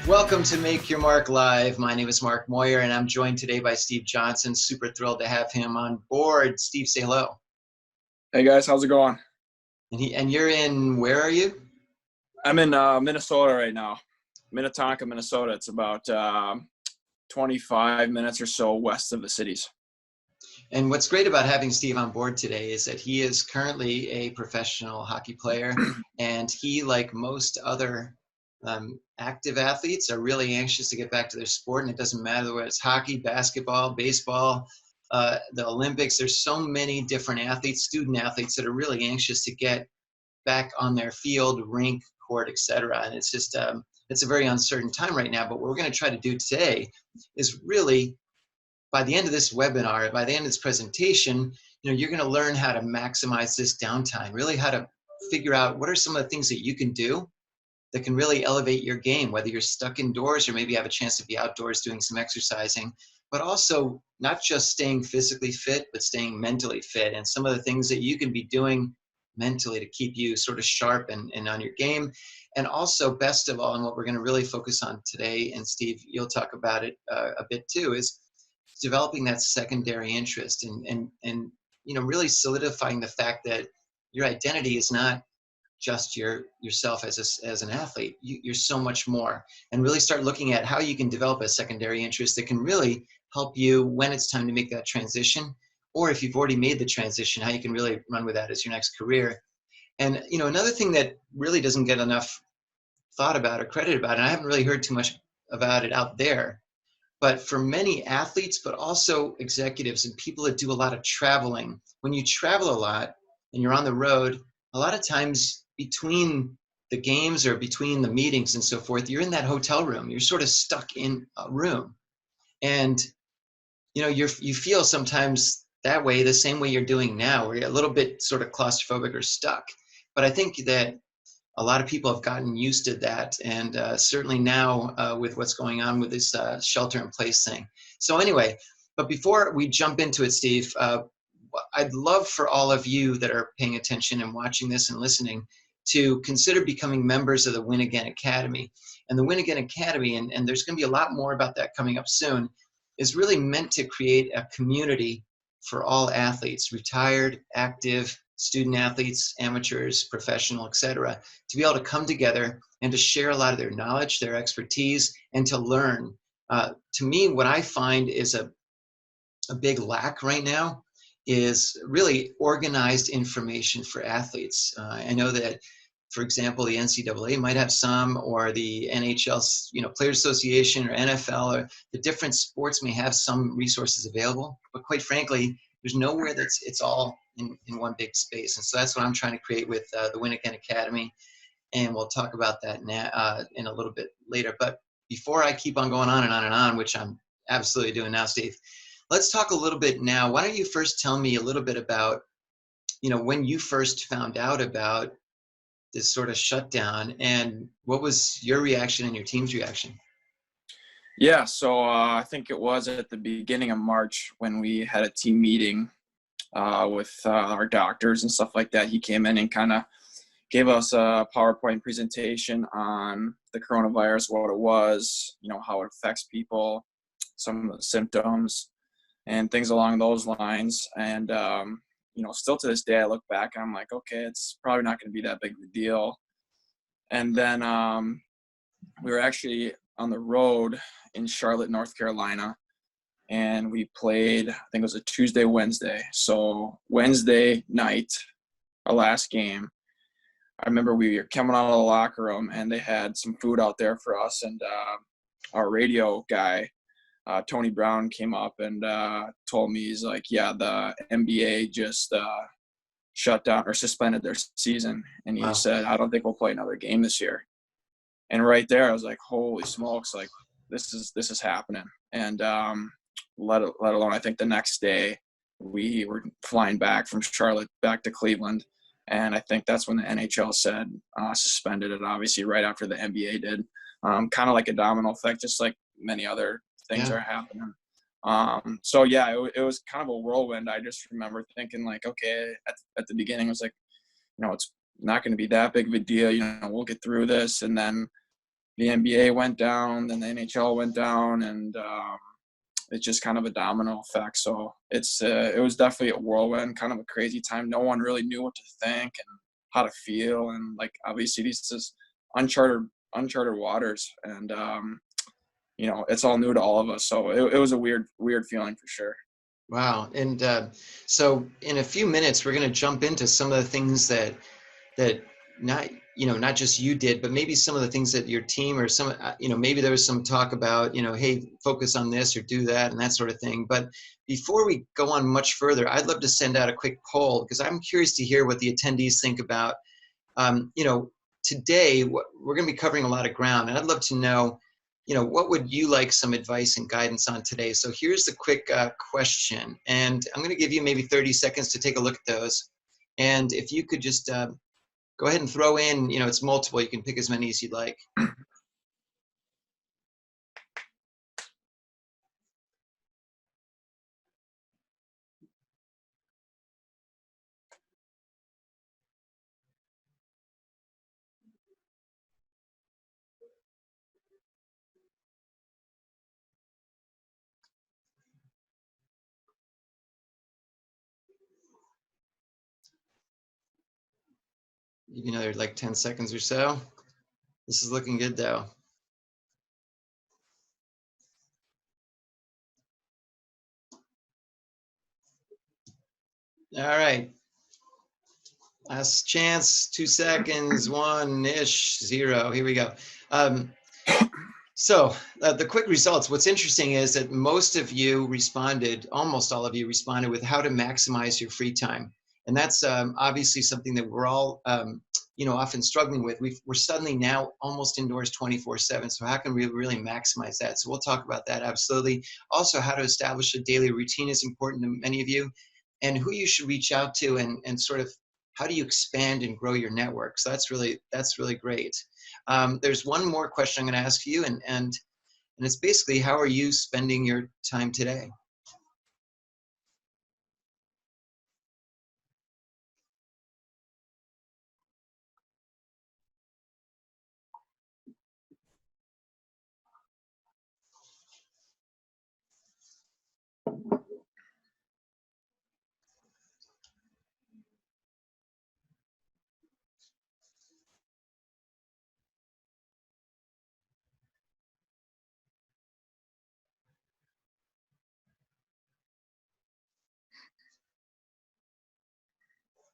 Welcome to Make Your Mark Live. My name is Mark Moyer, and I'm joined today by Steve Johnson. Super thrilled to have him on board. Steve, say hello. Hey guys, how's it going? And you're in, where are you? I'm in Minnesota right now, Minnetonka, Minnesota. It's about 25 minutes or so west of the cities. And what's great about having Steve on board today is that he is currently a professional hockey player, and he, like most other active athletes, are really anxious to get back to their sport. And it doesn't matter whether it's hockey, basketball, baseball, the Olympics. There's so many different athletes, student athletes, that are really anxious to get back on their field, rink, court, etc. And it's just it's a very uncertain time right now. But what we're going to try to do today is really, by the end of this webinar, by the end of this presentation, you're going to learn how to maximize this downtime, really how to figure out what are some of the things that you can do that can really elevate your game, whether you're stuck indoors or maybe have a chance to be outdoors doing some exercising, but also not just staying physically fit, but staying mentally fit, and some of the things that you can be doing mentally to keep you sort of sharp and on your game. And also, best of all, and what we're going to really focus on today, and Steve, you'll talk about it a bit too, is developing that secondary interest and really solidifying the fact that your identity is not just yourself as an athlete. You're so much more, and really start looking at how you can develop a secondary interest that can really help you when it's time to make that transition, or if you've already made the transition, how you can really run with that as your next career. And another thing that really doesn't get enough thought about or credit about, and I haven't really heard too much about it out there, but for many athletes, but also executives and people that do a lot of traveling, when you travel a lot and you're on the road, a lot of times between the games or between the meetings and so forth, you're in that hotel room. You're sort of stuck in a room. And you feel sometimes that way, the same way you're doing now, where you're a little bit sort of claustrophobic or stuck. But I think that a lot of people have gotten used to that, and certainly now with what's going on with this shelter-in-place thing. So anyway, but before we jump into it, Steve, I'd love for all of you that are paying attention and watching this and listening to consider becoming members of the Win Again Academy. And the Win Again Academy, and there's going to be a lot more about that coming up soon, is really meant to create a community for all athletes, retired, active, student athletes, amateurs, professional, etc., to be able to come together and to share a lot of their knowledge, their expertise, and to learn. To me, what I find is a big lack right now is really organized information for athletes. I know that, for example, the NCAA might have some, or the NHL, Players Association, or NFL, or the different sports may have some resources available. But quite frankly, there's nowhere it's all in one big space. And so that's what I'm trying to create with the Win Again Academy. And we'll talk about that now, in a little bit later. But before I keep on going on and on and on, which I'm absolutely doing now, Steve, let's talk a little bit now. Why don't you first tell me a little bit about, when you first found out about this sort of shutdown, and what was your reaction and your team's reaction? Yeah, so I think it was at the beginning of March when we had a team meeting with our doctors and stuff like that. He came in and kind of gave us a PowerPoint presentation on the coronavirus, what it was, how it affects people, some of the symptoms, and things along those lines. And still to this day, I look back and I'm like, okay, it's probably not going to be that big of a deal. And then we were actually on the road in Charlotte, North Carolina, and we played, I think it was a Tuesday, Wednesday. So Wednesday night, our last game, I remember we were coming out of the locker room and they had some food out there for us. And our radio guy, Tony Brown, came up and told me, he's like, yeah, the NBA just shut down or suspended their season. And he said, I don't think we'll play another game this year. And right there, I was like, holy smokes, like this is happening. And let alone, I think the next day we were flying back from Charlotte back to Cleveland. And I think that's when the NHL said suspended it, obviously, right after the NBA did. Kind of like a domino effect, just like many other things are happening. So yeah, it was kind of a whirlwind. I just remember thinking like, okay, at the beginning, it was like, it's not going to be that big of a deal. We'll get through this. And then the NBA went down, then the NHL went down, and it's just kind of a domino effect. So it was definitely a whirlwind, kind of a crazy time. No one really knew what to think and how to feel, and like obviously these is uncharted waters, and it's all new to all of us. So it was a weird feeling for sure. Wow. And so in a few minutes, we're going to jump into some of the things that not, not just you did, but maybe some of the things that your team or some, maybe there was some talk about, hey, focus on this or do that and that sort of thing. But before we go on much further, I'd love to send out a quick poll because I'm curious to hear what the attendees think about, today. We're going to be covering a lot of ground, and I'd love to know, what would you like some advice and guidance on today? So here's the quick question, and I'm going to give you maybe 30 seconds to take a look at those. And if you could just go ahead and throw in, it's multiple. You can pick as many as you'd like. Give you another like 10 seconds or so. This is looking good though. All right. Last chance, 2 seconds, 1-ish, 0. Here we go. So the quick results, what's interesting is that most of you responded, almost all of you responded with how to maximize your free time. And that's obviously something that we're all, often struggling with. We're suddenly now almost indoors 24/7. So how can we really maximize that? So we'll talk about that, absolutely. Also, how to establish a daily routine is important to many of you, and who you should reach out to, and sort of how do you expand and grow your network. So that's really great. There's one more question I'm going to ask you, and it's basically, how are you spending your time today?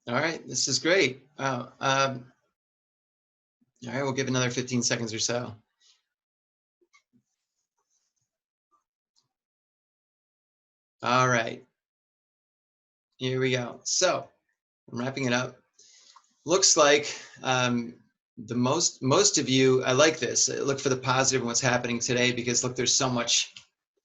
All right, this is great. All right, we'll give another 15 seconds or so. All right, here we go. So I'm wrapping it up. Looks like the most of you, I like this. Look for the positive in what's happening today, because look, there's so much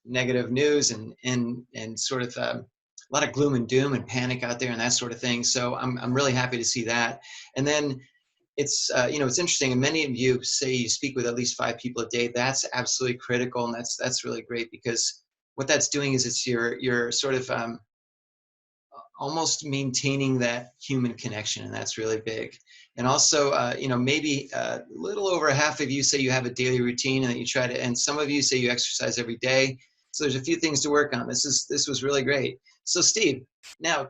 negative news and sort of a lot of gloom and doom and panic out there and that sort of thing. So I'm really happy to see that. And then it's it's interesting, and many of you say you speak with at least 5 people a day. That's absolutely critical, and that's really great, because what that's doing is it's you're sort of almost maintaining that human connection, and that's really big. And also, maybe a little over half of you say you have a daily routine and that you try to, and some of you say you exercise every day. So there's a few things to work on. This was really great. So Steve, now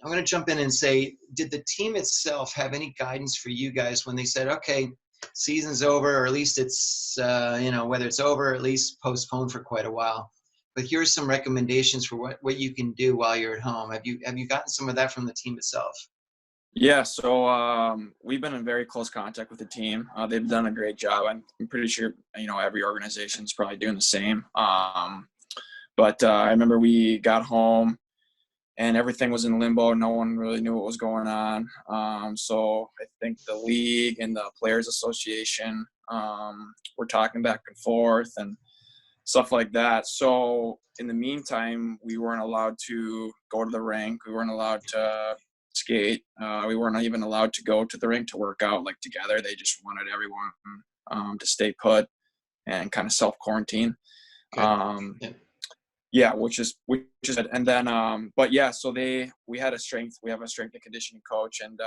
I'm going to jump in and say, did the team itself have any guidance for you guys when they said, okay, season's over, or at least it's, whether it's over, or at least postponed for quite a while? But here's some recommendations for what you can do while you're at home. Have you gotten some of that from the team itself? Yeah, so we've been in very close contact with the team. They've done a great job. I'm pretty sure every organization is probably doing the same. But I remember we got home and everything was in limbo. No one really knew what was going on. So I think the league and the Players Association were talking back and forth and stuff like that. So in the meantime, we weren't allowed to go to the rink. We weren't allowed to skate. We weren't even allowed to go to the rink to work out like together. They just wanted everyone to stay put and kind of self-quarantine. Yeah. Yeah, which is good. And then but yeah, so we have a strength and conditioning coach, and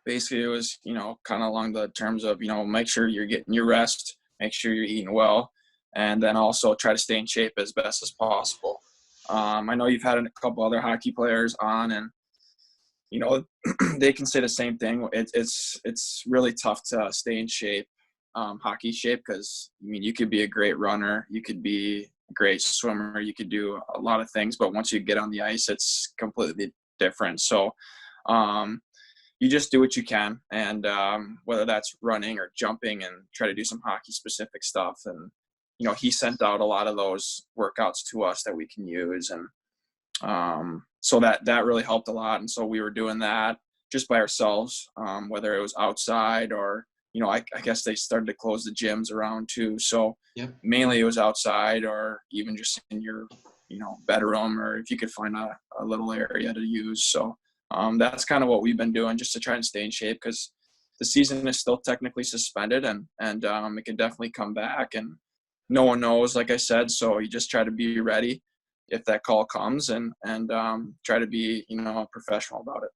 basically it was, kind of along the terms of, make sure you're getting your rest, make sure you're eating well, and then also try to stay in shape as best as possible. I know you've had a couple other hockey players on, and they can say the same thing. It's really tough to stay in shape, hockey shape, because you could be a great runner, you could be a great swimmer, you could do a lot of things, but once you get on the ice, it's completely different. So you just do what you can, and whether that's running or jumping, and try to do some hockey specific stuff. And he sent out a lot of those workouts to us that we can use, and so that really helped a lot. And so we were doing that just by ourselves, whether it was outside or, I guess they started to close the gyms around too. So Yeah. mainly it was outside, or even just in your, bedroom, or if you could find a little area to use. So that's kind of what we've been doing, just to try and stay in shape, because the season is still technically suspended, and it can definitely come back, and no one knows, like I said. So you just try to be ready if that call comes, and try to be, a professional about it.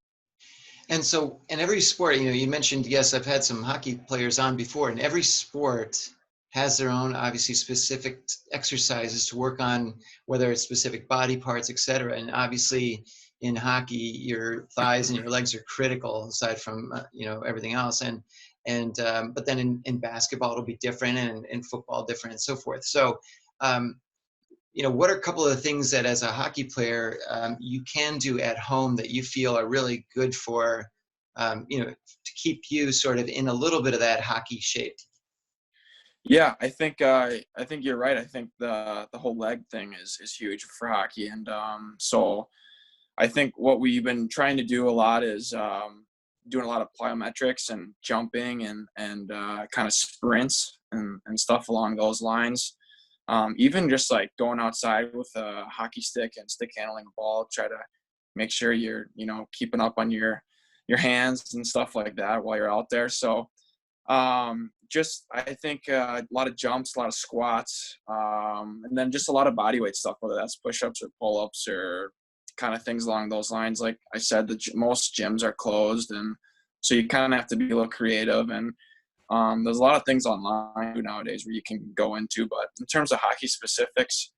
And so in every sport, you mentioned, yes, I've had some hockey players on before, and every sport has their own obviously specific exercises to work on, whether it's specific body parts, et cetera. And obviously in hockey, your thighs and your legs are critical, aside from, everything else. But then in basketball, it'll be different, and in football different, and so forth. So, what are a couple of the things that as a hockey player you can do at home that you feel are really good for, to keep you sort of in a little bit of that hockey shape? Yeah, I think you're right. I think the whole leg thing is huge for hockey, and so I think what we've been trying to do a lot is doing a lot of plyometrics and jumping, and kind of sprints and stuff along those lines. Even just like going outside with a hockey stick and stick handling a ball, try to make sure you're, keeping up on your hands and stuff like that while you're out there. So just, I think a lot of jumps, a lot of squats, and then just a lot of body weight stuff, whether that's push-ups or pull-ups or kind of things along those lines. Like I said, most gyms are closed, and so you kind of have to be a little creative. And there's a lot of things online nowadays where you can go into, but in terms of hockey specifics,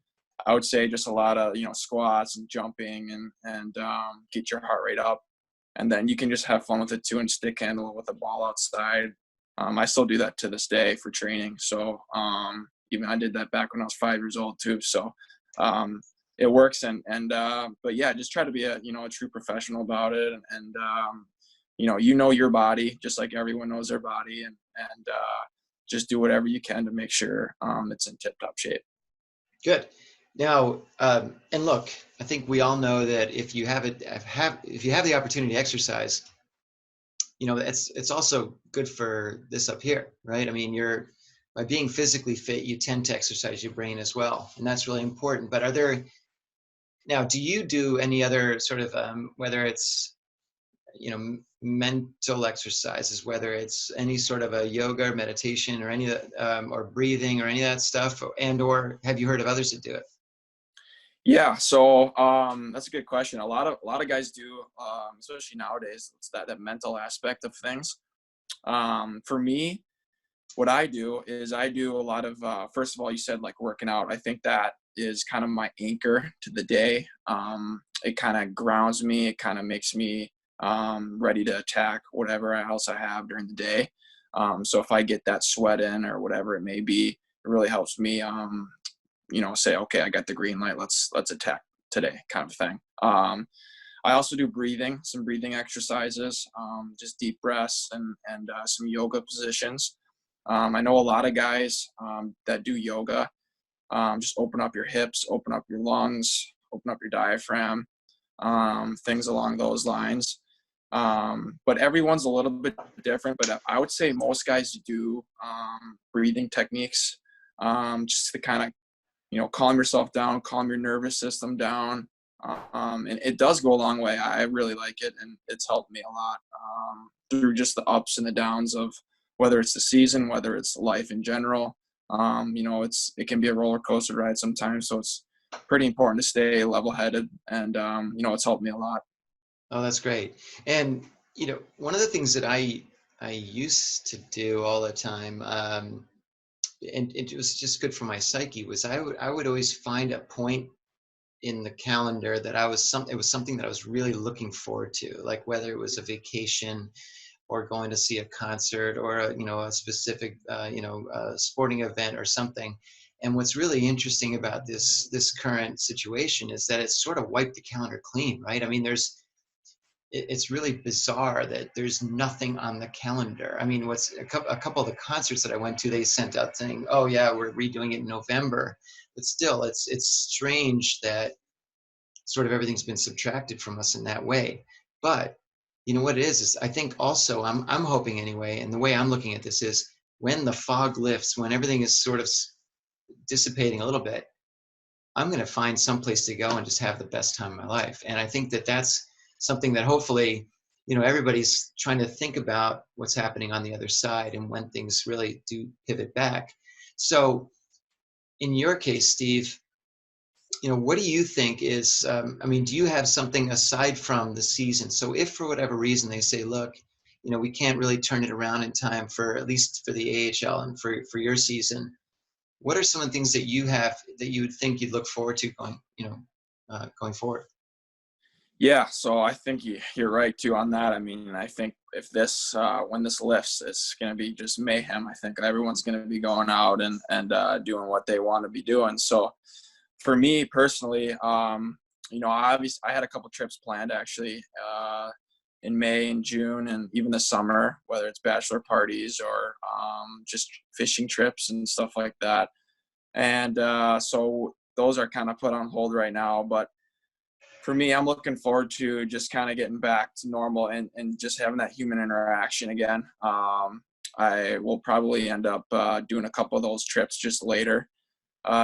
I would say just a lot of, squats and jumping, and get your heart rate up. And then you can just have fun with it too, and stick handle with a ball outside. I still do that to this day for training. So even I did that back when I was 5 years old too. So it works. But yeah, just try to be a true professional about it. And your body, just like everyone knows their body, and just do whatever you can to make sure it's in tip-top shape. Good. Now, and look, I think we all know that if you have the opportunity to exercise, it's also good for this up here, right? I mean, by being physically fit, you tend to exercise your brain as well, and that's really important. But do you do any other sort of, whether it's, mental exercises, whether it's any sort of a yoga or meditation, or any of that, or breathing, or any of that stuff, or have you heard of others that do it? Yeah, so that's a good question. A lot of guys do, especially nowadays. It's that mental aspect of things. For me, what I do is I do a lot of, first of all, you said like working out. I think that is kind of my anchor to the day. It kind of grounds me. It kind of makes me ready to attack whatever else I have during the day. So if I get that sweat in or whatever it may be, it really helps me, say, okay, I got the green light. Let's attack today, kind of thing. I also do some breathing exercises, just deep breaths, and some yoga positions. I know a lot of guys that do yoga, just open up your hips, open up your lungs, open up your diaphragm, things along those lines. But everyone's a little bit different, but I would say most guys do breathing techniques, just to kind of, calm yourself down, calm your nervous system down. And it does go a long way. I really like it, and it's helped me a lot through just the ups and the downs of whether it's the season, whether it's life in general. It can be a roller coaster ride sometimes, so it's pretty important to stay level-headed, and it's helped me a lot. Oh, that's great. And One of the things that I used to do all the time, and it was just good for my psyche, was I would always find a point in the calendar that it was something that I was really looking forward to, like whether it was a vacation or going to see a concert or a specific sporting event or something. And what's really interesting about this current situation is that it's sort of wiped the calendar clean, right? I mean, it's really bizarre that there's nothing on the calendar. I mean, what's a couple of the concerts that I went to, they sent out saying, "Oh yeah, we're redoing it in November," but still, it's strange that sort of everything's been subtracted from us in that way. But you know what it is I think also I'm hoping anyway, and the way I'm looking at this is when the fog lifts, when everything is sort of dissipating a little bit, I'm going to find some place to go and just have the best time of my life. And I think that that's something that hopefully, everybody's trying to think about what's happening on the other side and when things really do pivot back. So in your case, Steve, what do you think is, I mean, do you have something aside from the season? So if for whatever reason they say, look, we can't really turn it around in time for at least for the AHL and for your season, what are some of the things that you have that you would think you'd look forward to going forward? Yeah, so I think you're right too on that. I mean, I think if when this lifts, it's going to be just mayhem. I think everyone's going to be going out and doing what they want to be doing. So for me personally, obviously I had a couple trips planned actually in May and June and even the summer, whether it's bachelor parties or just fishing trips and stuff like that. And so those are kind of put on hold right now. But for me, I'm looking forward to just kind of getting back to normal and just having that human interaction again. I will probably end up doing a couple of those trips just later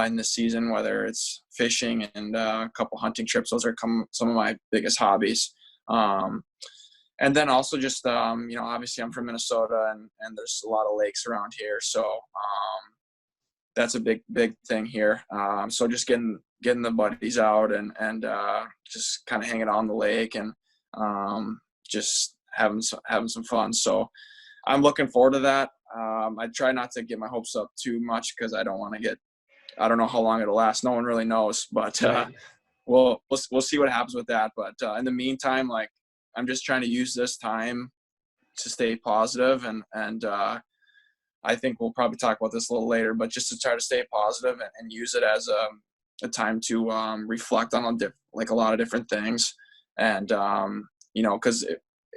in the season, whether it's fishing and a couple hunting trips. Those are some of my biggest hobbies. And then also just, obviously I'm from Minnesota and there's a lot of lakes around here. So that's a big thing here. So just getting the buddies out and just kind of hanging out on the lake and just having some fun. So I'm looking forward to that. I try not to get my hopes up too much because I don't want to I don't know how long it'll last. No one really knows, but Right. we'll see what happens with that. But in the meantime, like I'm just trying to use this time to stay positive and I think we'll probably talk about this a little later, but just to try to stay positive and use it as a time to reflect on a lot of different things. And, because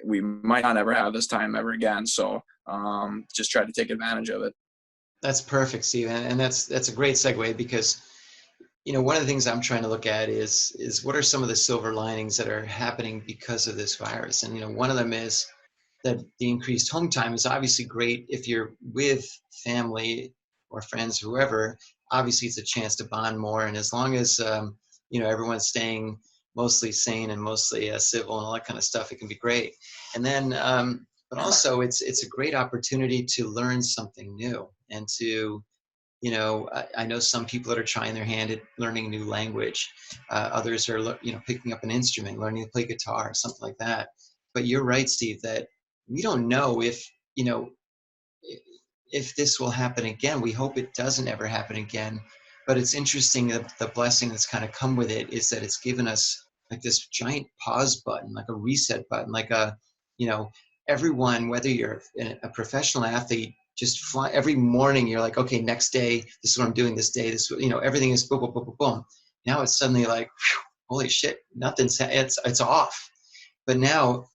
we might not ever have this time ever again. So just try to take advantage of it. That's perfect, Steve, and that's a great segue because one of the things I'm trying to look at is what are some of the silver linings that are happening because of this virus. And one of them is that the increased home time is obviously great if you're with family or friends, whoever. Obviously, it's a chance to bond more, and as long as everyone's staying mostly sane and mostly civil and all that kind of stuff, it can be great. And then, but also, it's a great opportunity to learn something new and to I know some people that are trying their hand at learning a new language. Others are, picking up an instrument, learning to play guitar, something like that. But you're right, Steve, that we don't know you know, if this will happen again. We hope it doesn't ever happen again. But it's interesting that the blessing that's kind of come with it is that it's given us like this giant pause button, like a reset button, like you know, everyone, whether you're a professional athlete, just fly every morning. You're like, okay, next day, this is what I'm doing this day. This, everything is boom, boom, boom, boom, boom. Now it's suddenly like, whew, holy shit, it's off. But now,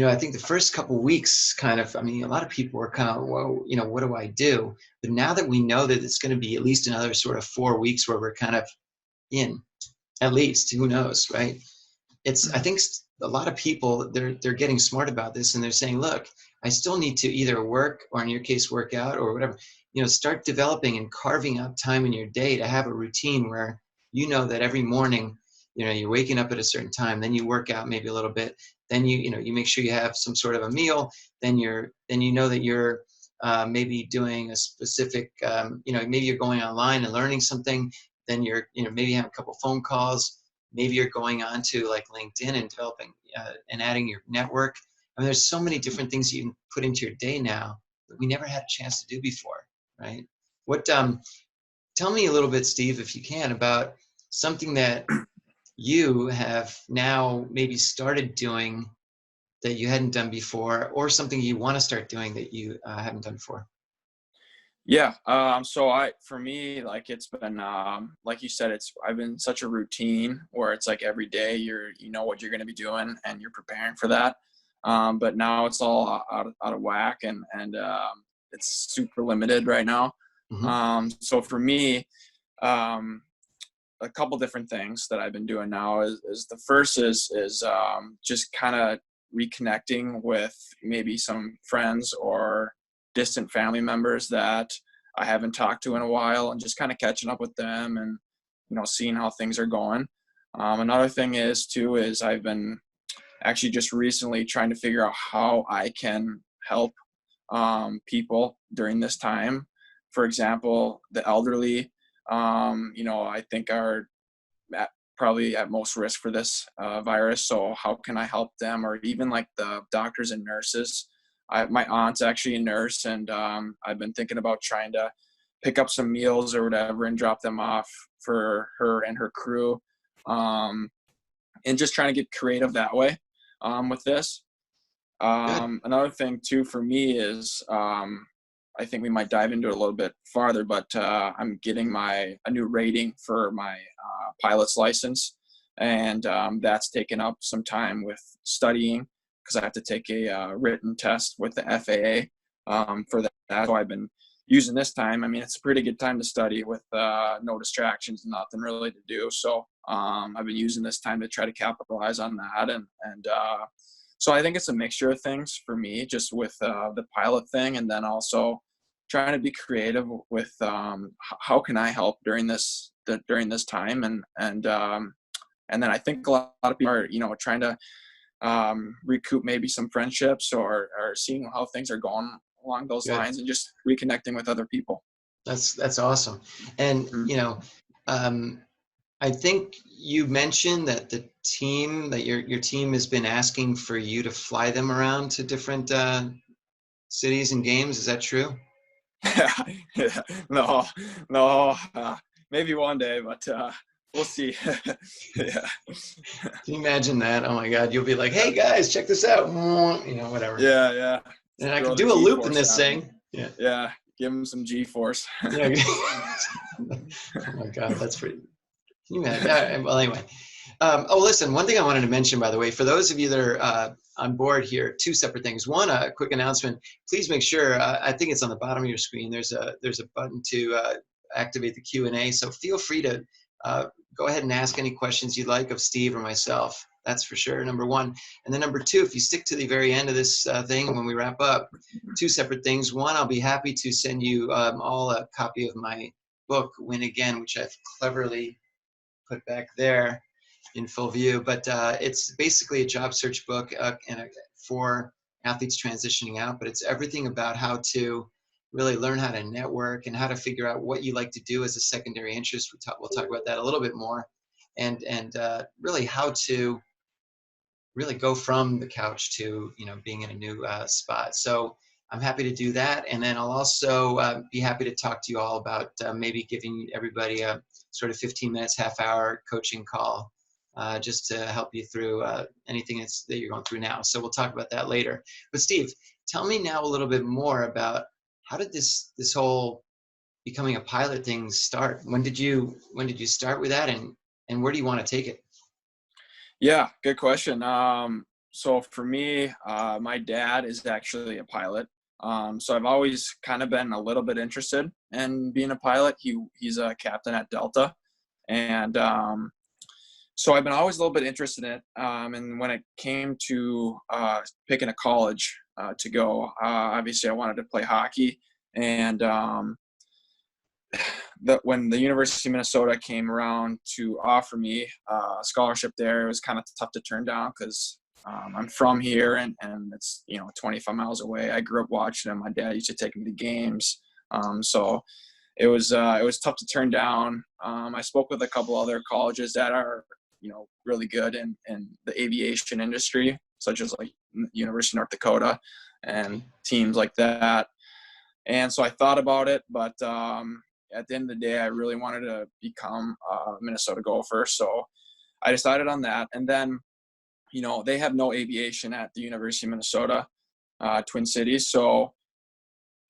I think the first couple of weeks kind of, I mean, a lot of people were kind of, whoa, what do I do? But now that we know that it's going to be at least another sort of 4 weeks where we're kind of in, at least, who knows, right? I think a lot of people, they're getting smart about this and they're saying, look, I still need to either work or in your case, work out or whatever, start developing and carving out time in your day to have a routine where that every morning, you're waking up at a certain time, then you work out maybe a little bit, then you make sure you have some sort of a meal, then you know that you're maybe doing a specific, maybe you're going online and learning something, then you're, maybe have a couple phone calls, maybe you're going on to like LinkedIn and developing and adding your network. I mean, there's so many different things you can put into your day now that we never had a chance to do before, right? What tell me a little bit, Steve, if you can, about something that you have now maybe started doing that you hadn't done before, or something you want to start doing that you haven't done before. Yeah. So for me, like it's been, like you said, I've been such a routine where it's like every day you know what you're going to be doing and you're preparing for that. But now it's all out of whack and it's super limited right now. Mm-hmm. So for me, um, a couple different things that I've been doing now is the first is just kind of reconnecting with maybe some friends or distant family members that I haven't talked to in a while, and just kind of catching up with them and seeing how things are going. Another thing is I've been actually just recently trying to figure out how I can help people during this time. For example, the elderly, I think are probably at most risk for this virus. So how can I help them? Or even like the doctors and nurses. My aunt's actually a nurse, and I've been thinking about trying to pick up some meals or whatever and drop them off for her and her crew, and just trying to get creative that way with this. Good. Another thing too for me is I think we might dive into it a little bit farther, but I'm getting a new rating for my pilot's license, and that's taken up some time with studying because I have to take a written test with the FAA for that. So I've been using this time. I mean, it's a pretty good time to study with no distractions, nothing really to do. So I've been using this time to try to capitalize on that, and so I think it's a mixture of things for me, just with the pilot thing, and then also trying to be creative with how can I help during this time, and then I think a lot of people are trying to recoup maybe some friendships or seeing how things are going along those Good. lines, and just reconnecting with other people. That's awesome. And um, I think you mentioned that your team has been asking for you to fly them around to different cities and games. Is that true? Yeah, no, no, maybe one day, but we'll see. Yeah, Can you imagine that? Oh my God, you'll be like, "Hey guys, check this out," whatever. yeah, yeah. And I Throw can the do a loop in G-force this on 'em. thing. Yeah. Yeah, give them some G-force. Yeah. Oh my God, that's pretty. Can you imagine? Well, anyway. Oh, listen, one thing I wanted to mention, by the way, for those of you that are on board here, two separate things. One, a quick announcement. Please make sure, I think it's on the bottom of your screen, there's a button to activate the Q&A. So feel free to go ahead and ask any questions you'd like of Steve or myself. That's for sure, number one. And then number two, if you stick to the very end of this thing when we wrap up, two separate things. One, I'll be happy to send you all a copy of my book, Win Again, which I've cleverly put back there in full view, but it's basically a job search book for athletes transitioning out, but it's everything about how to really learn how to network and how to figure out what you like to do as a secondary interest. We'll talk about that a little bit more, and really how to really go from the couch to being in a new spot. So I'm happy to do that, and then I'll also be happy to talk to you all about maybe giving everybody a sort of 15 minutes, half hour coaching call just to help you through anything that you're going through now. So we'll talk about that later. But Steve, tell me now a little bit more about how did this whole becoming a pilot thing start? When did you start with that, and where do you want to take it? Yeah, good question. So for me, my dad is actually a pilot. So I've always kind of been a little bit interested in being a pilot. He's a captain at Delta, and so I've been always a little bit interested in it. And when it came to picking a college to go, obviously I wanted to play hockey, and when the University of Minnesota came around to offer me a scholarship there, it was kind of tough to turn down because I'm from here and it's 25 miles away. I grew up watching them. My dad used to take me to games, so it was tough to turn down. I spoke with a couple other colleges that are really good in the aviation industry, such as like University of North Dakota and Okay. teams like that. And so I thought about it, but at the end of the day, I really wanted to become a Minnesota Gopher. So I decided on that. And then, they have no aviation at the University of Minnesota, Twin Cities. So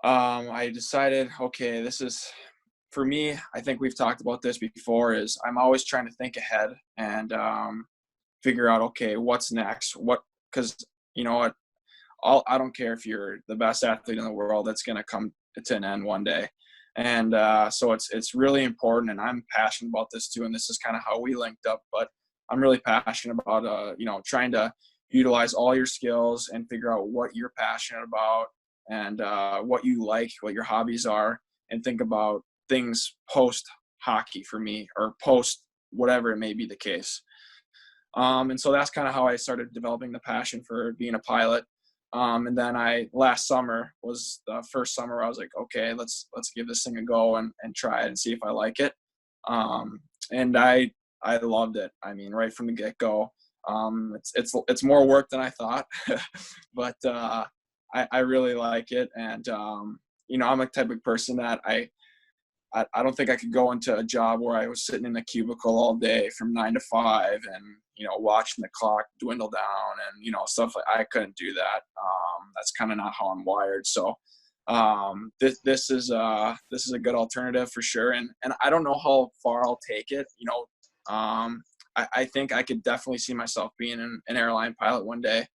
I decided, okay, this is, for me, I think we've talked about this before, is I'm always trying to think ahead and figure out, okay, what's next? Because you know what, I don't care if you're the best athlete in the world, that's going to come to an end one day. And so it's really important, and I'm passionate about this too. And this is kind of how we linked up, but I'm really passionate about, trying to utilize all your skills and figure out what you're passionate about and what you like, what your hobbies are, and think about things post hockey for me, or post whatever it may be the case. And so that's kind of how I started developing the passion for being a pilot. And then last summer was the first summer I was like, okay, let's give this thing a go and try it and see if I like it. And I loved it. I mean, right from the get go. It's more work than I thought, but I really like it. And I'm a type of person that I don't think I could go into a job where I was sitting in a cubicle all day from 9 to 5 and, watching the clock dwindle down and, stuff like I couldn't do that. That's kind of not how I'm wired. So this is a good alternative for sure. And I don't know how far I'll take it. I think I could definitely see myself being an airline pilot one day.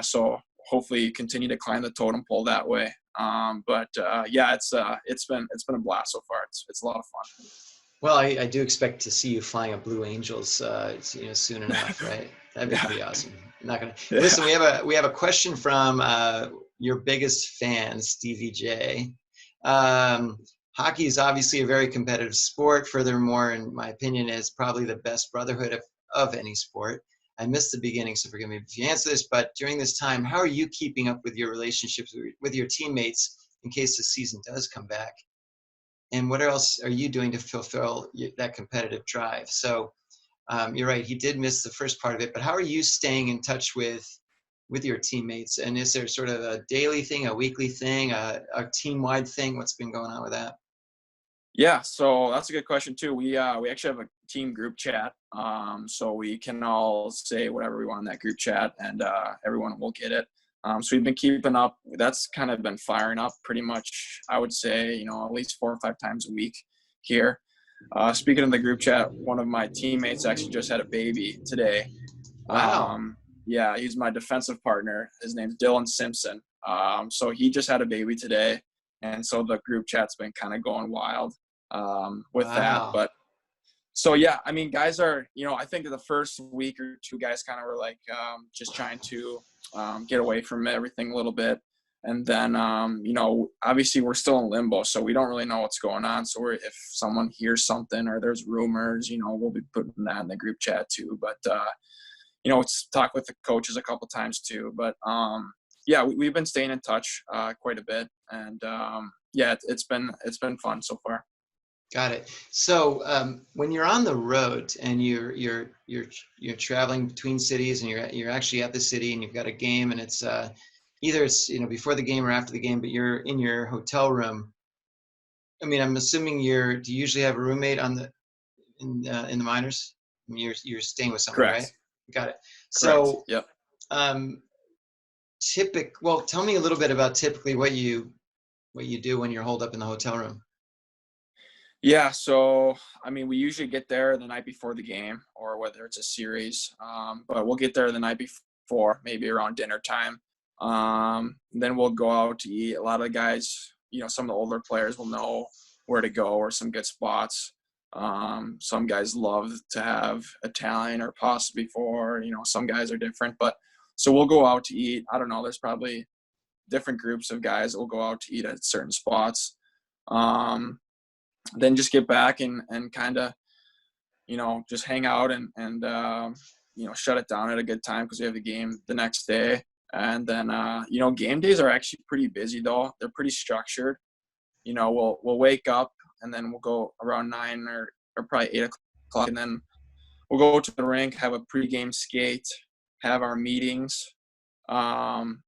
So hopefully continue to climb the totem pole that way. It's been a blast so far. It's a lot of fun. Well, I do expect to see you flying a Blue Angels, soon enough, right? That'd be Yeah. pretty awesome. I'm not gonna Yeah. listen. We have a question from your biggest fan, Stevie J. Hockey is obviously a very competitive sport. Furthermore, in my opinion, it's probably the best brotherhood of any sport. I missed the beginning, so forgive me if you answer this. But during this time, how are you keeping up with your relationships with your teammates in case the season does come back? And what else are you doing to fulfill that competitive drive? So you're right, he did miss the first part of it, but how are you staying in touch with your teammates? And is there sort of a daily thing, a weekly thing, a team-wide thing? What's been going on with that? Yeah, so that's a good question too. We actually have a team group chat, so we can all say whatever we want in that group chat, and everyone will get it. So we've been keeping up. That's kind of been firing up pretty much, I would say, at least 4 or 5 times a week here. Speaking of the group chat, one of my teammates actually just had a baby today. Wow. Yeah, he's my defensive partner. His name's Dylan Simpson. So he just had a baby today, and so the group chat's been kind of going wild with that. Wow. But so yeah, I mean, guys are, I think the first week or two, guys kind of were like just trying to get away from everything a little bit. And then, obviously we're still in limbo, so we don't really know what's going on. So if someone hears something or there's rumors, we'll be putting that in the group chat too. But, it's talk with the coaches a couple times too. But, yeah, we've been staying in touch quite a bit. And, it's been fun so far. Got it. So when you're on the road and you're traveling between cities and you're actually at the city and you've got a game and it's either it's before the game or after the game, but you're in your hotel room. I mean, I'm assuming do you usually have a roommate in the minors? I mean, you're staying with somebody, right? Correct. Got it. Correct. So Yep. well, tell me a little bit about typically what you do when you're holed up in the hotel room. Yeah, so I mean, we usually get there the night before the game, or whether it's a series. But we'll get there the night before, maybe around dinner time. Then we'll go out to eat. A lot of the guys, some of the older players will know where to go or some good spots. Some guys love to have Italian or pasta before. Some guys are different, but so we'll go out to eat. I don't know. There's probably different groups of guys that will go out to eat at certain spots. Then just get back and kind of, just hang out and shut it down at a good time because we have the game the next day. And then, game days are actually pretty busy though. They're pretty structured. We'll wake up and then we'll go around 9 or probably 8 o'clock, and then we'll go to the rink, have a pregame skate, have our meetings, um,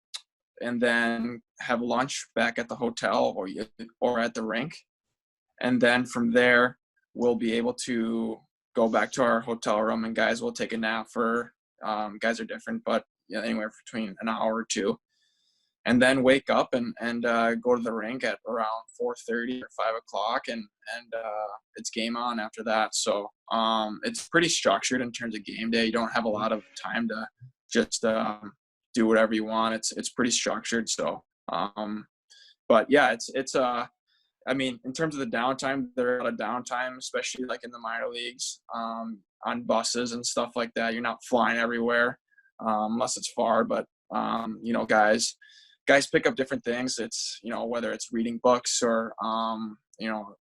and then have lunch back at the hotel or at the rink. And then from there, we'll be able to go back to our hotel room, and guys will take a nap for, guys are different, but yeah, anywhere between an hour or two, and then wake up and go to the rink at around 4:30 or 5 o'clock, and it's game on after that. So it's pretty structured in terms of game day. You don't have a lot of time to just do whatever you want. It's pretty structured. So but yeah, it's I mean, in terms of the downtime, there are a lot of downtime, especially like in the minor leagues, on buses and stuff like that. You're not flying everywhere, unless it's far, but you know, guys pick up different things. It's, you know, whether it's reading books or, you know,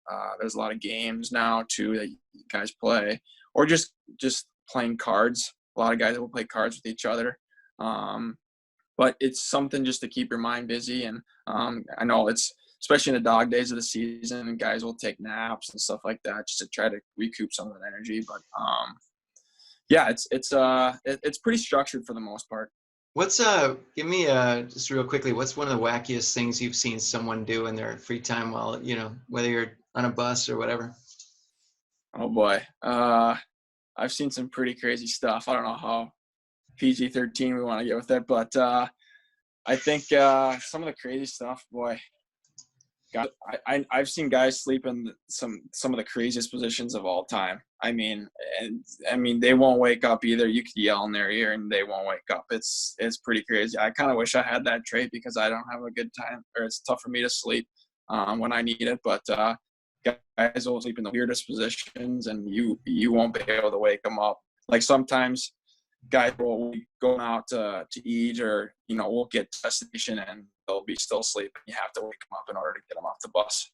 there's a lot of games now too that guys play, or just playing cards. A lot of guys will play cards with each other. But it's something just to keep your mind busy. And I know it's, especially in the dog days of the season, and guys will take naps and stuff like that just to try to recoup some of that energy. But yeah, it's pretty structured for the most part. What's give me just real quickly, what's one of the wackiest things you've seen someone do in their free time while, you know, whether you're on a bus or whatever? Oh boy. I've seen some pretty crazy stuff. I don't know how PG-13 we want to get with it, but I think some of the crazy stuff, boy. God, I've seen guys sleep in some of the craziest positions of all time. I mean, they won't wake up either. You could yell in their ear and they won't wake up. It's pretty crazy. I kind of wish I had that trait because I don't have a good time, or it's tough for me to sleep when I need it. But guys will sleep in the weirdest positions, and you won't be able to wake them up. Like sometimes guys will be going out to eat, or, you know, we'll get to the destination and they'll be still sleeping. You have to wake them up in order to get them off the bus.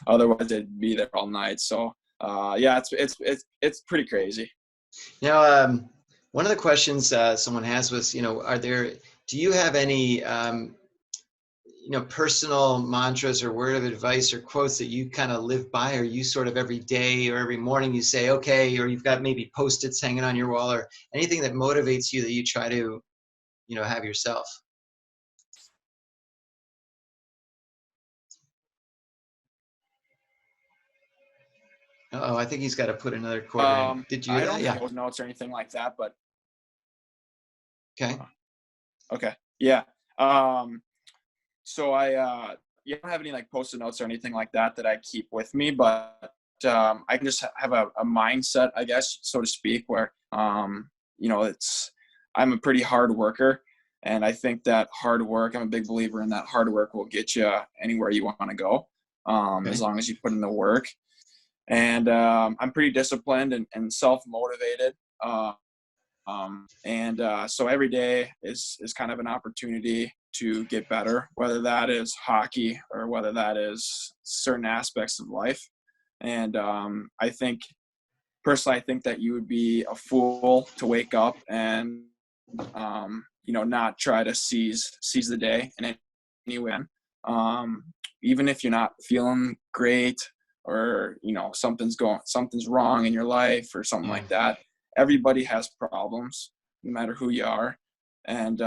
Otherwise they'd be there all night. So yeah, it's pretty crazy. You know, one of the questions someone has was, you know, do you have any, you know, personal mantras or word of advice or quotes that you kind of live by, or you sort of every day or every morning you say, okay, or you've got maybe Post-its hanging on your wall, or anything that motivates you that you try to, you know, have yourself? Oh, I think he's got to put another quarter in. Did you I hear that? don't Yeah. have notes or anything like that, but Okay. okay. Yeah. So I don't have any like post-it notes or anything like that I keep with me, but I can just have a mindset, I guess, so to speak, where you know, I'm a pretty hard worker, and I think that hard work, I'm a big believer in that hard work will get you anywhere you want to go, Okay. as long as you put in the work. And I'm pretty disciplined and self-motivated. So every day is kind of an opportunity to get better, whether that is hockey or whether that is certain aspects of life. And personally, I think that you would be a fool to wake up and, you know, not try to seize the day in any way. Even if you're not feeling great, or, you know, something's wrong in your life or something Yeah. like that. Everybody has problems, no matter who you are. And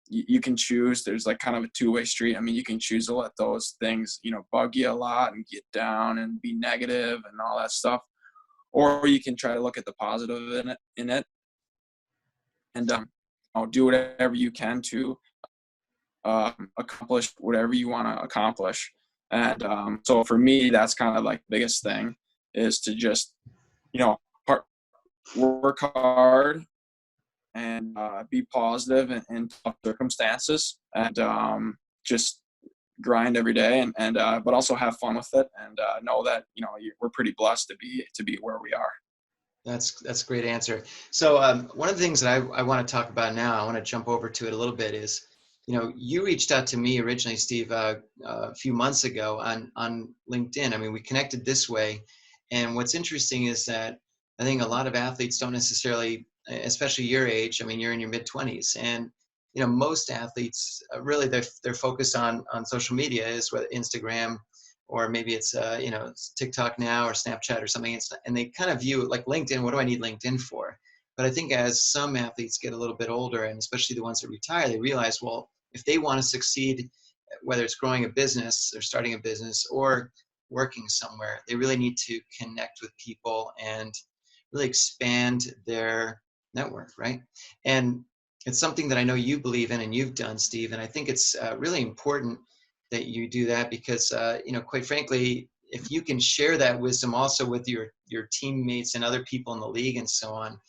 you can choose. There's like kind of a two-way street. I mean, you can choose to let those things, you know, bug you a lot and get down and be negative and all that stuff, or you can try to look at the positive in it, and you know, do whatever you can to accomplish whatever you want to accomplish. And so for me, that's kind of like the biggest thing, is to just, you know, work hard and be positive in tough circumstances, and just grind every day, and but also have fun with it, and know that, you know, we're pretty blessed to be where we are. That's a great answer. So one of the things that I want to talk about now, I want to jump over to it a little bit, is, you know, you reached out to me originally, Steve, a few months ago on LinkedIn. I mean, we connected this way. And what's interesting is that I think a lot of athletes don't necessarily, especially your age, I mean, you're in your mid-20s, and, you know, most athletes really they're focused on social media, is whether Instagram, or maybe it's you know, it's TikTok now or Snapchat or something. And they kind of view it like LinkedIn. What do I need LinkedIn for? But I think as some athletes get a little bit older, and especially the ones that retire, they realize, well, if they want to succeed, whether it's growing a business or starting a business or working somewhere, they really need to connect with people and really expand their network, right? And it's something that I know you believe in and you've done, Steve. And I think it's really important that you do that because, quite frankly, if you can share that wisdom also with your teammates and other people in the league and so on,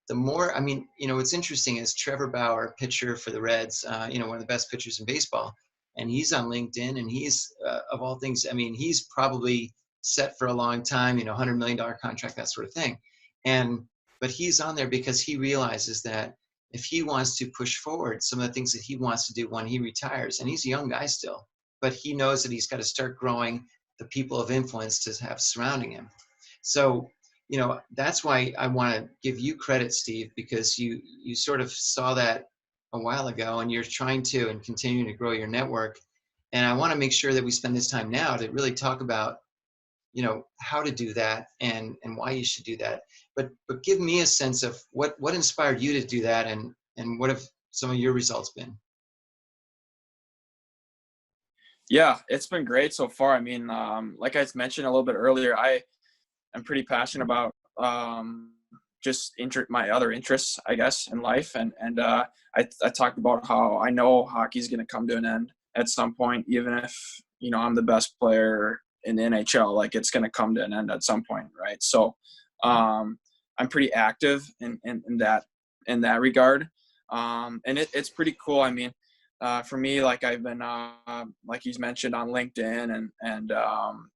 the more, I mean, what's interesting is Trevor Bauer, pitcher for the Reds, one of the best pitchers in baseball, and he's on LinkedIn, and he's, of all things, I mean, he's probably set for a long time, $100 million contract, that sort of thing. But he's on there because he realizes that if he wants to push forward some of the things that he wants to do when he retires, and he's a young guy still, but he knows that he's got to start growing the people of influence to have surrounding him. So, that's why I want to give you credit, Steve, because you sort of saw that a while ago, and you're trying to and continuing to grow your network. And I want to make sure that we spend this time now to really talk about, how to do that and why you should do that. But give me a sense of what inspired you to do that, and what have some of your results been? Yeah, it's been great so far. I mean, like I mentioned a little bit earlier, I'm pretty passionate about just my other interests, I guess, in life. And I talked about how I know hockey's going to come to an end at some point, even if, I'm the best player in the NHL, like it's going to come to an end at some point. Right. So I'm pretty active in that regard. And it's pretty cool. I mean, for me, like I've been, like you mentioned, on LinkedIn, and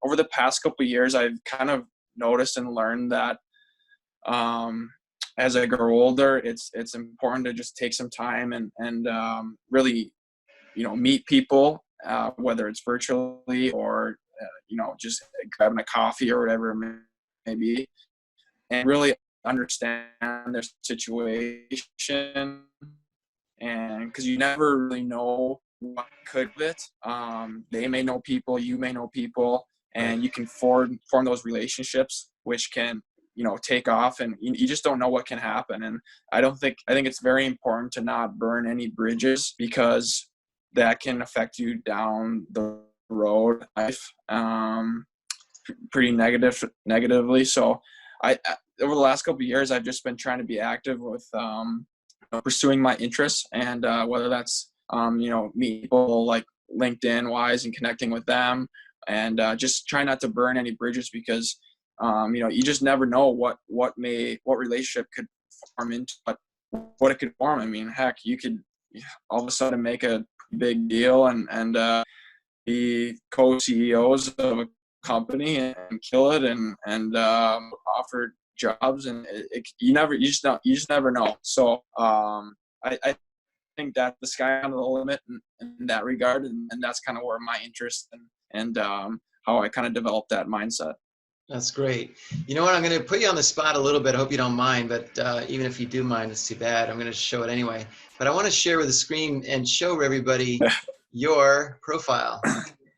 over the past couple of years, I've kind of noticed and learned that as I grow older, it's important to just take some time and really, meet people, whether it's virtually or just grabbing a coffee or whatever it may be, and really understand their situation. And because you never really know what could of it. They may know people, you may know people, and you can form those relationships, which can, take off, and you just don't know what can happen. And I think it's very important to not burn any bridges, because that can affect you down the road life pretty negatively. So I over the last couple of years, I've just been trying to be active with pursuing my interests, and whether that's meet people like LinkedIn wise and connecting with them, and just try not to burn any bridges, because you just never know what relationship could form into what it could form. I mean, heck, you could all of a sudden make a big deal and be co-CEOs of a company and kill it, and offer jobs, and you just never know. So I think that the sky's the limit in that regard, and that's kind of where my interest and how I kind of developed that mindset. That's great. You know what? I'm going to put you on the spot a little bit. I hope you don't mind, but even if you do mind, it's too bad. I'm going to show it anyway. But I want to share with the screen and show everybody your profile,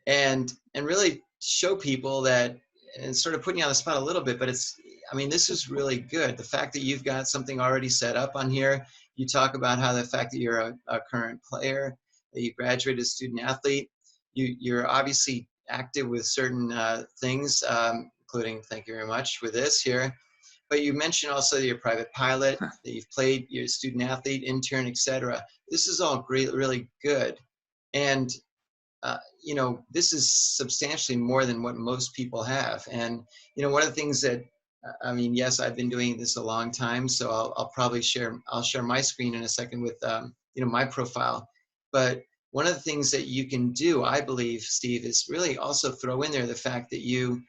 and really show people that, and sort of putting you on the spot a little bit, but this is really good. The fact that you've got something already set up on here. You talk about how the fact that you're a current player, that you graduated as a student athlete. You're obviously active with certain things, including, thank you very much, with this here. But you mentioned also that you're a private pilot, that you've played, you're a student athlete, intern, etc. This is all great, really good. And this is substantially more than what most people have. And, one of the things that, yes, I've been doing this a long time, so I'll probably share my screen in a second with, my profile. But one of the things that you can do, I believe, Steve, is really also throw in there the fact that you,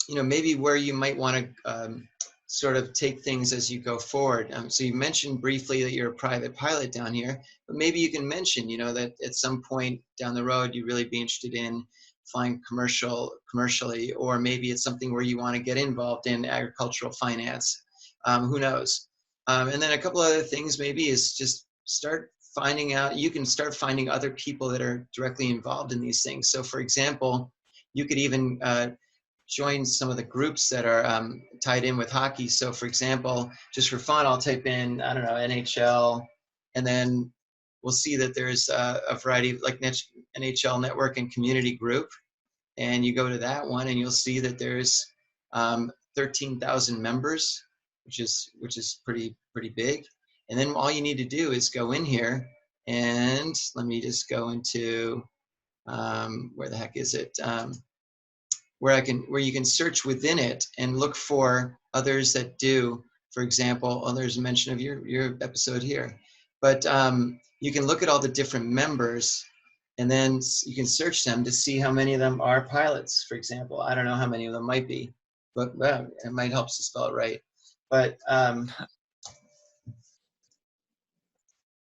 maybe where you might want to sort of take things as you go forward. So you mentioned briefly that you're a private pilot down here, but maybe you can mention, that at some point down the road, you'd really be interested in flying commercially, or maybe it's something where you want to get involved in agricultural finance. Who knows? And then a couple other things maybe is just start finding out, you can start finding other people that are directly involved in these things. So for example, you could even join some of the groups that are tied in with hockey. So for example, just for fun, I'll type in, I don't know, NHL, and then we'll see that there's a variety of like NHL network and community group. And you go to that one and you'll see that there's 13,000 members, which is pretty big. And then all you need to do is go in here, and let me just go into where the heck is it? Where you can search within it and look for others that do. For example, there's a mention of your episode here, but you can look at all the different members, and then you can search them to see how many of them are pilots. For example, I don't know how many of them might be, but well, it might help to spell it right. But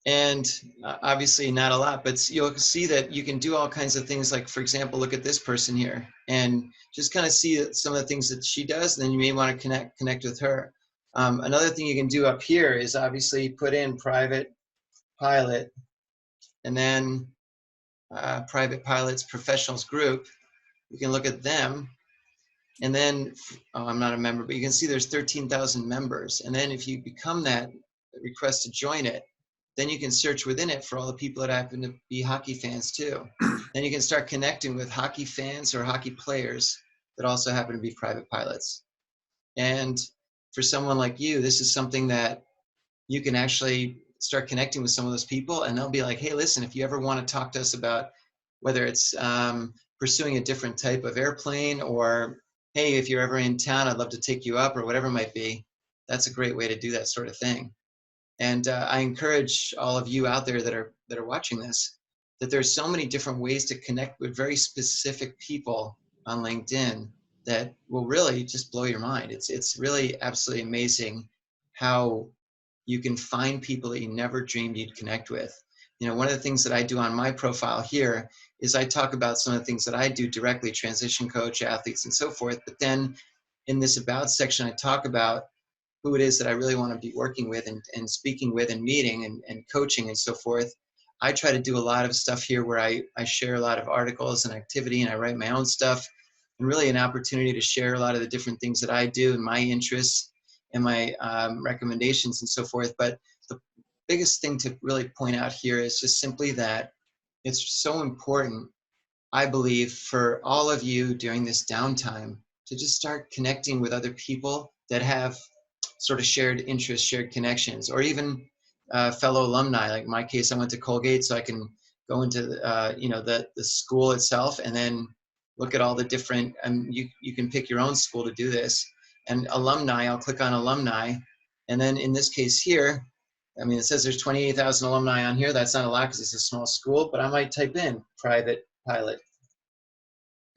and obviously not a lot, but you'll see that you can do all kinds of things. Like, for example, look at this person here and just kind of see some of the things that she does, and then you may want to connect with her. Another thing you can do up here is obviously put in private pilot, and then private pilots professionals group. You can look at them, and then I'm not a member, but you can see there's 13,000 members. And then if you become that, request to join it, then you can search within it for all the people that happen to be hockey fans too. Then you can start connecting with hockey fans or hockey players that also happen to be private pilots. And for someone like you, this is something that you can actually start connecting with some of those people, and they'll be like, hey, listen, if you ever want to talk to us about whether it's pursuing a different type of airplane, or hey, if you're ever in town, I'd love to take you up, or whatever it might be, that's a great way to do that sort of thing. And I encourage all of you out there that are watching this, that there's so many different ways to connect with very specific people on LinkedIn that will really just blow your mind. It's really absolutely amazing how you can find people that you never dreamed you'd connect with. You know, one of the things that I do on my profile here is I talk about some of the things that I do directly, transition coach, athletes, and so forth. But then in this about section, I talk about who it is that I really want to be working with and speaking with and meeting and coaching and so forth. I try to do a lot of stuff here where I share a lot of articles and activity, and I write my own stuff, and really an opportunity to share a lot of the different things that I do and my interests and my recommendations and so forth. But the biggest thing to really point out here is just simply that it's so important, I believe, for all of you during this downtime to just start connecting with other people that have sort of shared interests, shared connections, or even fellow alumni. Like in my case, I went to Colgate, so I can go into the school itself and then look at all the different, and you can pick your own school to do this. And alumni, I'll click on alumni, and then in this case here, I mean, it says there's 28,000 alumni on here. That's not a lot because it's a small school, but I might type in private pilot,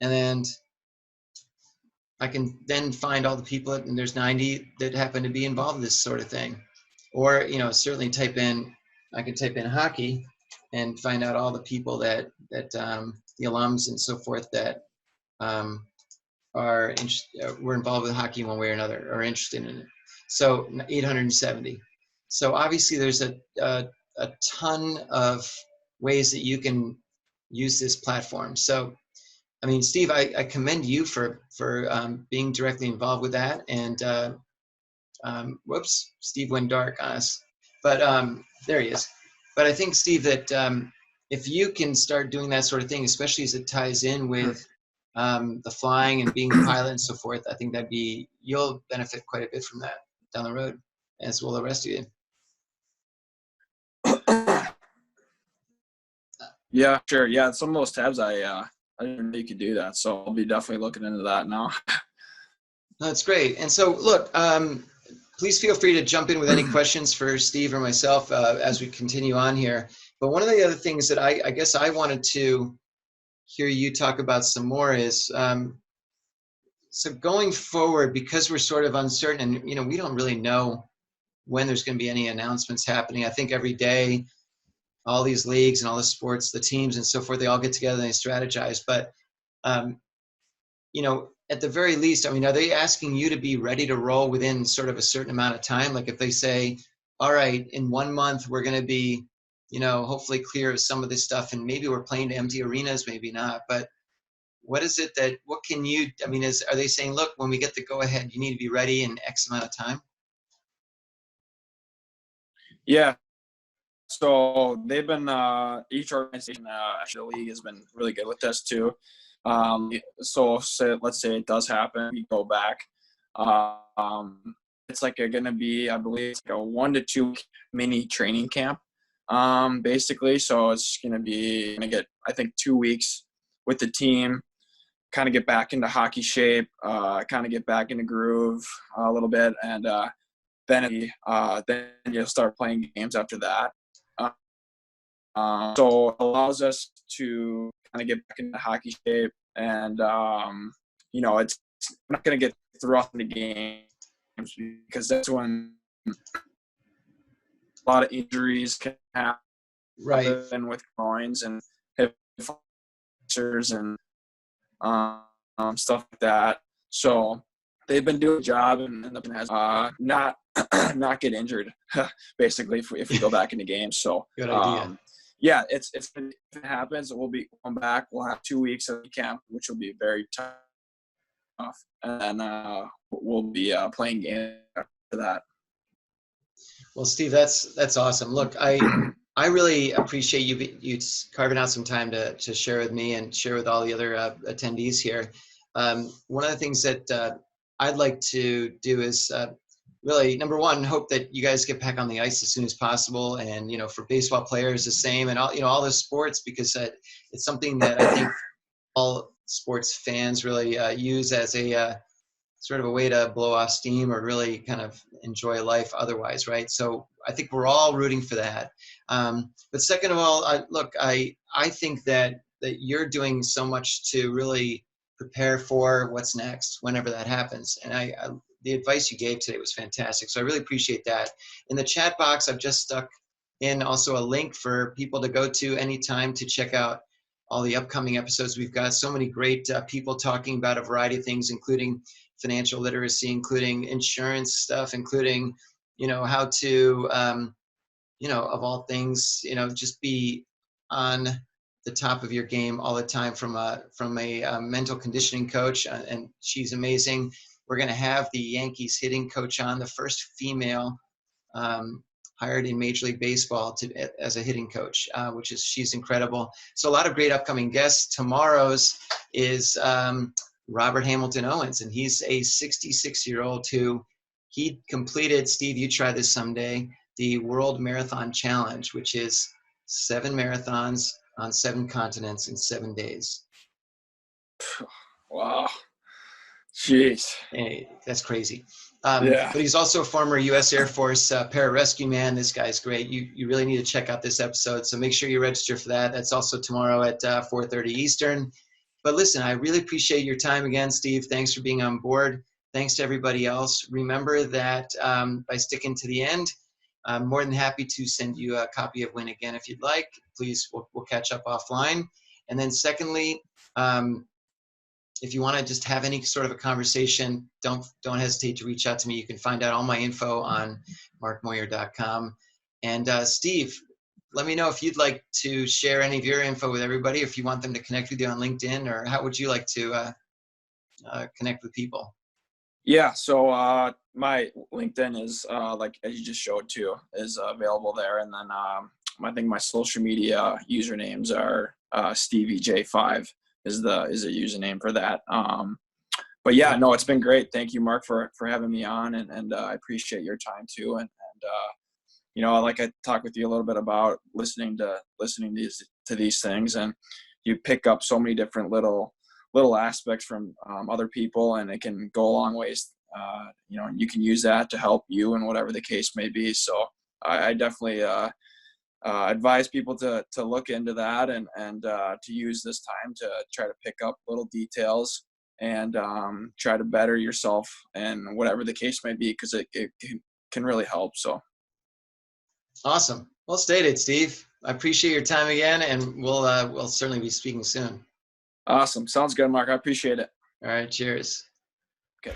and then I can then find all the people, and there's 90 that happen to be involved in this sort of thing. Or, you know, certainly I can type in hockey and find out all the people that the alums and so forth that were involved with hockey in one way or another, or interested in it. So 870. So obviously there's a ton of ways that you can use this platform. So I mean, Steve, I commend you for being directly involved with that. And whoops, Steve went dark on us. But there he is. But I think, Steve, that if you can start doing that sort of thing, especially as it ties in with the flying and being the pilot and so forth, I think you'll benefit quite a bit from that down the road, as will the rest of you. Yeah, sure. Yeah, some of those tabs I didn't know you could do that, so I'll be definitely looking into that now. That's great. And so, look, please feel free to jump in with any questions for Steve or myself as we continue on here. But one of the other things that I guess I wanted to hear you talk about some more is, so going forward, because we're sort of uncertain and, you know, we don't really know when there's going to be any announcements happening. I think every day, all these leagues and all the sports, the teams and so forth, they all get together and they strategize. But, you know, at the very least, I mean, are they asking you to be ready to roll within sort of a certain amount of time? Like if they say, all right, in 1 month, we're going to be, you know, hopefully clear of some of this stuff, and maybe we're playing to empty arenas, maybe not. But what is it that, what can you, I mean, are they saying, look, when we get the go ahead, you need to be ready in X amount of time? Yeah. So they've been, each organization, actually the league has been really good with this too. So let's say it does happen, we go back. It's like going to be, I believe, it's like a 1 to 2 mini training camp, basically. So it's going to get, I think, 2 weeks with the team, kind of get back into hockey shape, kind of get back into groove a little bit, and then you'll start playing games after that. So it allows us to kind of get back into hockey shape, and it's not going to get throughout the games because that's when a lot of injuries can happen, Right. with groins and hip fractures and stuff like that. So they've been doing a job, and the has not not get injured basically if we go back into games. So Good idea. yeah, if it happens, we'll come back. We'll have 2 weeks of camp, which will be very tough, and then we'll be playing games after that. Well, Steve, that's awesome. Look, I really appreciate you carving out some time to share with me and share with all the other attendees here. One of the things that I'd like to do is really, number one, hope that you guys get back on the ice as soon as possible, and for baseball players the same, and all the sports, because it's something that I think all sports fans really use as a sort of a way to blow off steam or really kind of enjoy life otherwise, right? So I think we're all rooting for that. But second of all, I think that you're doing so much to really prepare for what's next whenever that happens. And the advice you gave today was fantastic. So I really appreciate that. In the chat box, I've just stuck in also a link for people to go to anytime to check out all the upcoming episodes. We've got so many great people talking about a variety of things, including financial literacy, including insurance stuff, including, how to, of all things, just be on the top of your game all the time from a mental conditioning coach, and she's amazing. We're going to have the Yankees hitting coach on, the first female hired in Major League Baseball as a hitting coach, she's incredible. So a lot of great upcoming guests. Tomorrow's is Robert Hamilton Owens, and he's a 66-year-old who he completed, Steve, you try this someday, the World Marathon Challenge, which is 7 marathons on 7 continents in 7 days. Wow. Jeez. Hey, that's crazy. Yeah. But he's also a former U.S. Air Force pararescue man. This guy's great. You really need to check out this episode. So make sure you register for that. That's also tomorrow at 4:30 Eastern. But listen, I really appreciate your time again, Steve. Thanks for being on board. Thanks to everybody else. Remember that by sticking to the end, I'm more than happy to send you a copy of Win Again if you'd like. Please, we'll catch up offline. And then secondly, if you want to just have any sort of a conversation, don't hesitate to reach out to me. You can find out all my info on markmoyer.com. And Steve, let me know if you'd like to share any of your info with everybody, if you want them to connect with you on LinkedIn, or how would you like to connect with people? Yeah, so my LinkedIn is, like as you just showed too, is available there. And then I think my social media usernames are StevieJ5 is a username for that. But yeah, no, it's been great. Thank you, Mark, for having me on, and I appreciate your time too. And like I talked with you a little bit about listening to these things, and you pick up so many different little aspects from other people, and it can go a long ways. You can use that to help you in whatever the case may be. So I definitely advise people to look into that and to use this time to try to pick up little details and try to better yourself and whatever the case may be, because it can really help. So awesome. Well stated, Steve. I appreciate your time again, and we'll certainly be speaking soon. Awesome. Sounds good, Mark. I appreciate it. All right. Cheers. Okay.